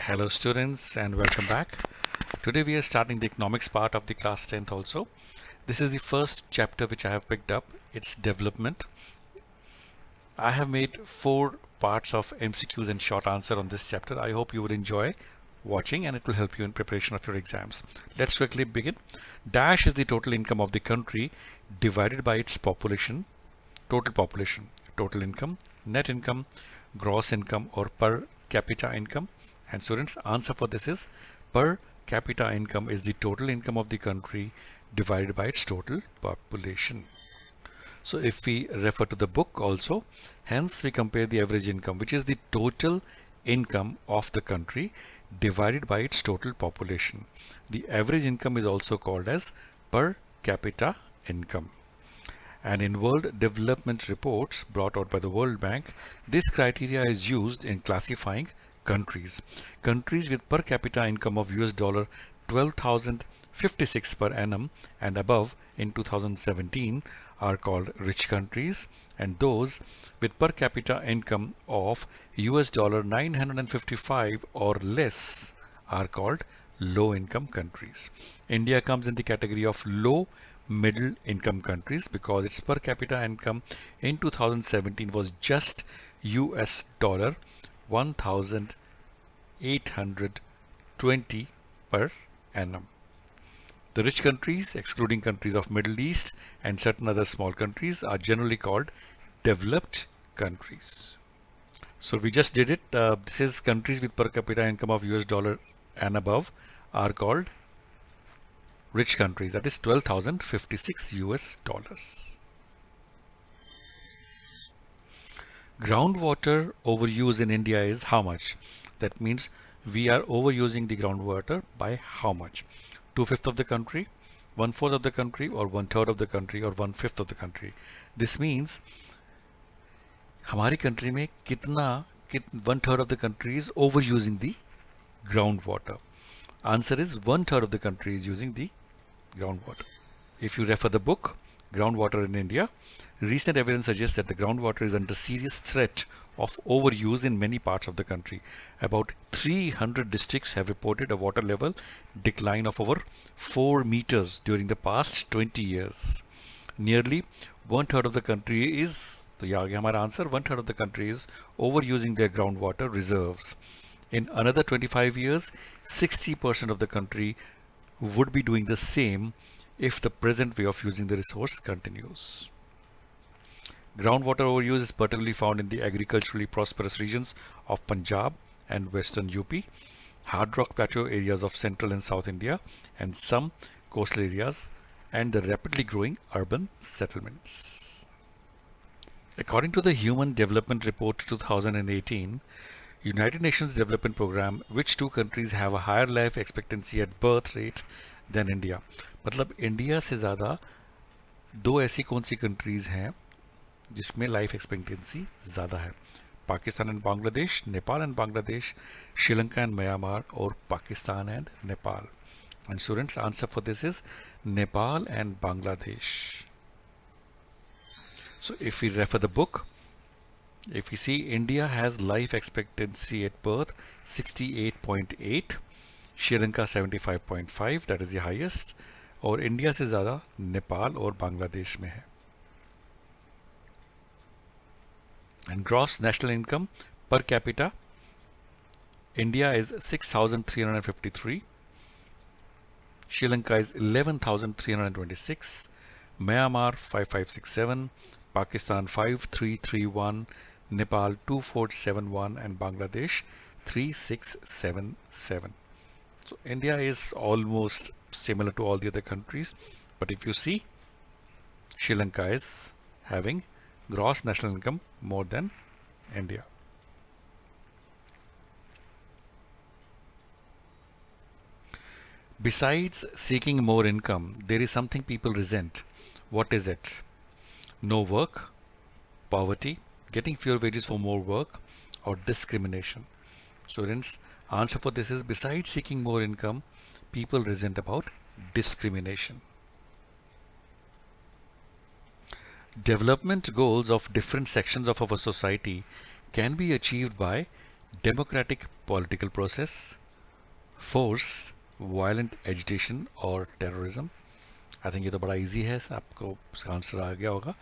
Hello students and welcome back. Today we are starting the economics part of the class 10th also. This is the first chapter which I have picked up. It's development. I have made 4 parts of MCQs and short answer on this chapter. I hope you would enjoy watching and it will help you in preparation of your exams. Let's quickly begin. Dash is the total income of the country divided by its population, total income, net income, gross income or per capita income. And students, answer for this is per capita income is the total income of the country divided by its total population. So if we refer to the book also, hence we compare the average income, which is the total income of the country divided by its total population. The average income is also called as per capita income. And in World Development Reports brought out by the World Bank, this criteria is used in classifying countries. Countries with per capita income of US dollar 12,056 per annum and above in 2017 are called rich countries, and those with per capita income of US dollar 955 or less are called low income countries. India comes in the category of low middle income countries because its per capita income in 2017 was just US dollar 1,820 per annum. The rich countries, excluding countries of Middle East and certain other small countries, are generally called developed countries. So we just did it. This is countries with per capita income of US dollar and above are called rich countries, that is 12,056 US dollars. Groundwater overuse in India is how much? That means we are overusing the groundwater by how much? 2/5 of the country, 1/4 of the country, or 1/3 of the country, or 1/5 of the country. This means हमारी country में कितना 1/3 of the country is overusing the groundwater. Answer is 1/3 of the country is using the groundwater. If you refer the book Groundwater in India, recent evidence suggests that the groundwater is under serious threat of overuse in many parts of the country. About 300 districts have reported a water level decline of over 4 meters during the past 20 years. Nearly 1/3 of the country is, तो ये आ गया हमारा answer, 1/3 of the country is overusing their groundwater reserves. In another 25 years, 60% of the country would be doing the same if the present way of using the resource continues. Groundwater overuse is particularly found in the agriculturally prosperous regions of Punjab and western UP, hard rock plateau areas of central and south India, and some coastal areas, and the rapidly growing urban settlements. According to the Human Development Report 2018, United Nations Development Program, which 2 countries have a higher life expectancy at birth rate than India? मतलब India से ज़्यादा 2 ऐसी कौन सी countries हैं जिसमें life expectancy ज़्यादा है? Pakistan and Bangladesh, Nepal and Bangladesh, Sri Lanka and Myanmar, और Pakistan and Nepal. And students, answer for this is Nepal and Bangladesh. So if we refer the book, if we see India has life expectancy at birth 68.8, Sri Lanka 75.5, that is the highest, और India से ज़्यादा नेपाल और बांग्लादेश में है. And gross national income per capita, India is 6,353, Sri Lanka is 11,326, Myanmar 5567, Pakistan 5331, Nepal 2471, and Bangladesh 3677. So India is almost similar to all the other countries, but if you see, Sri Lanka is having gross national income more than India. Besides seeking more income, there is something people resent. What is it? No work, poverty, getting fewer wages for more work, or discrimination. Students, answer for this is besides seeking more income, people resent about discrimination. Development goals of different sections of our society can be achieved by democratic political process, force, violent agitation और terrorism. I think ये तो बड़ा easy है, आपको इसका answer आ गया होगा.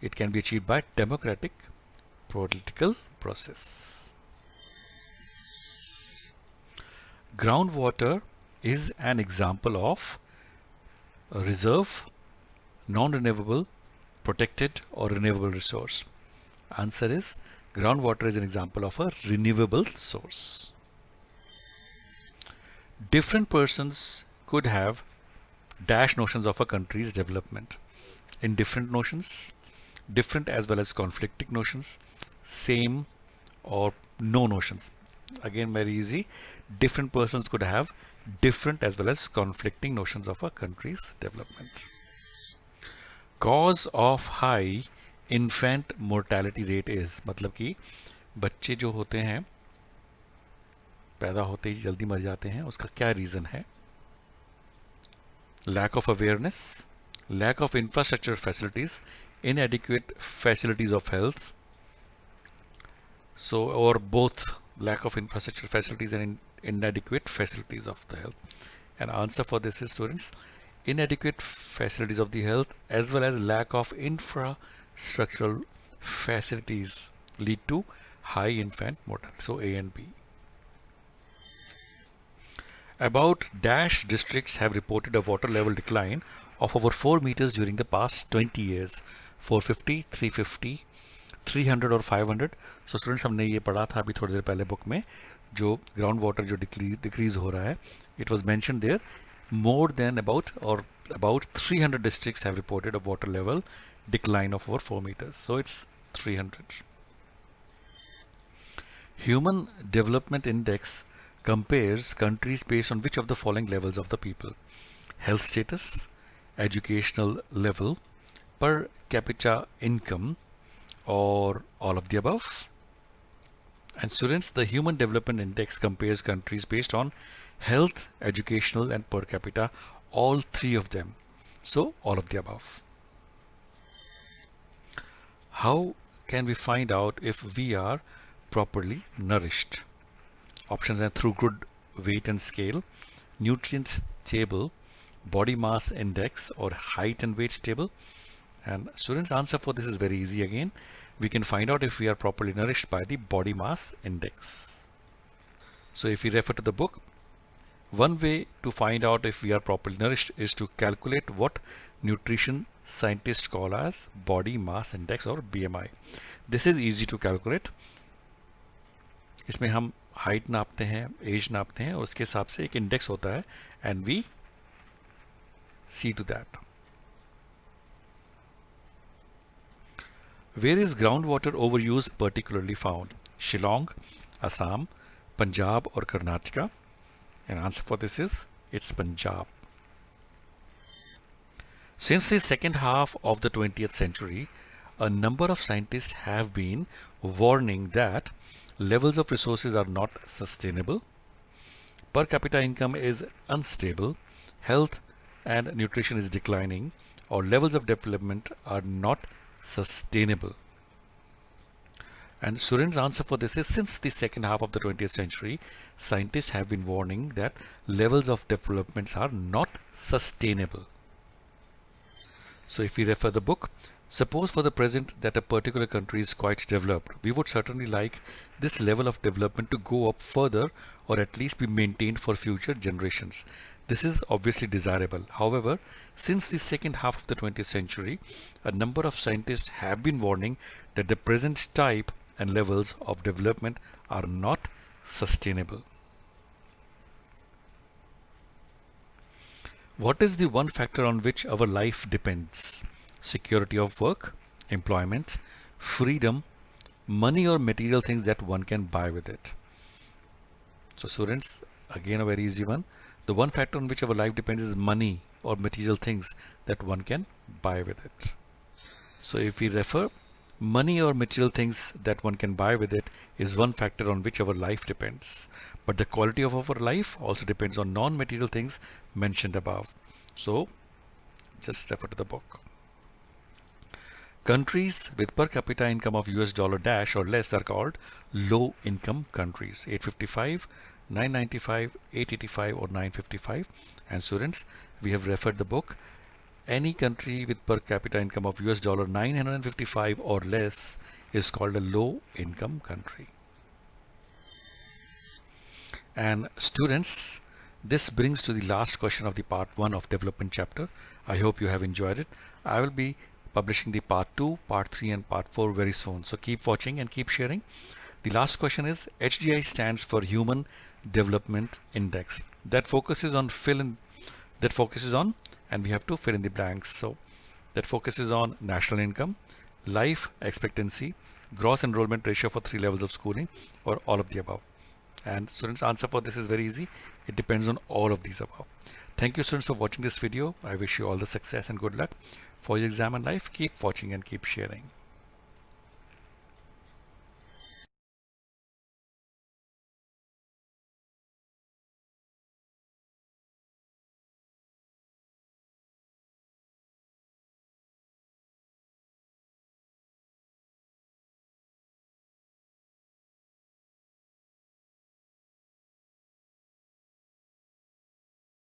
It can be achieved by democratic political process. Groundwater is an example of a reserve, non-renewable, protected or renewable resource. Answer is groundwater is an example of a renewable source. Different persons could have dash notions of a country's development. In different notions, different as well as conflicting notions, same or no notions. Again, very easy. Different persons could have different as well as conflicting notions of a country's development. Cause of high infant mortality rate is, मतलब कि बच्चे जो होते हैं पैदा होते ही जल्दी मर जाते हैं, उसका क्या रीज़न है? Lack of awareness, lack of infrastructure facilities, inadequate facilities of health, so or both lack of infrastructure facilities and inadequate facilities of the health. And answer for this is, students, inadequate facilities of the health as well as lack of infrastructural facilities lead to high infant mortality. So A and B. About dash districts have reported a water level decline of over 4 meters during the past 20 years. 450, 350, 300 और 500. So students, हमने ये पढ़ा था अभी थोड़ी देर पहले book में, जो ग्राउंड वाटर जो डिक्रीज हो रहा है, it was mentioned there, more than about 300 districts have reported a water level decline of over 4 meters. So it's 300. Human Development Index compares countries based on which of the following levels of the people: health status, educational level, per capita income, or all of the above. And students, the Human Development Index compares countries based on health, educational and per capita, all three of them. So all of the above. How can we find out if we are properly nourished? Options are through good weight and scale, nutrient table, body mass index, or height and weight table. And students, answer for this is very easy again. We can find out if we are properly nourished by the body mass index. So if we refer to the book, one way to find out if we are properly nourished is to calculate what nutrition scientists call as body mass index or BMI. This is easy to calculate. इसमें हम height नापते हैं, as नापते हैं और उसके हिसाब से एक इंडेक्स होता है and we see to that. Where is groundwater overuse particularly found? Shillong, Assam, Punjab or Karnataka? And answer for this is, it's Punjab. Since the second half of the 20th century, a number of scientists have been warning that levels of resources are not sustainable, per capita income is unstable, health and nutrition is declining, or levels of development are not sustainable. And Suren's answer for this is, since the second half of the 20th century, scientists have been warning that levels of developments are not sustainable. So if we refer the book, suppose for the present that a particular country is quite developed, we would certainly like this level of development to go up further or at least be maintained for future generations. This is obviously desirable. However, since the second half of the 20th century, a number of scientists have been warning that the present type and levels of development are not sustainable. What is the one factor on which our life depends? Security of work, employment, freedom, money or material things that one can buy with it. So students, again a very easy one. The one factor on which our life depends is money or material things that one can buy with it. So if we refer, money or material things that one can buy with it is one factor on which our life depends. But the quality of our life also depends on non-material things mentioned above. So just refer to the book. Countries with per capita income of US dollar dash or less are called low income countries. 855, 995, 885 or 955. And students, we have referred the book. Any country with per capita income of US dollar 955 or less is called a low income country. And students, this brings to the last question of the part 1 of development chapter. I hope you have enjoyed it. I will be publishing the part 2, part 3 and part 4 very soon. So keep watching and keep sharing. The last question is HDI stands for Human Development Index. That focuses on and we have to fill in the blanks. So that focuses on national income, life expectancy, gross enrollment ratio for 3 levels of schooling, or all of the above. And students, answer for this is very easy. It depends on all of these above. Thank you students for watching this video. I wish you all the success and good luck for your exam and life. Keep watching and keep sharing.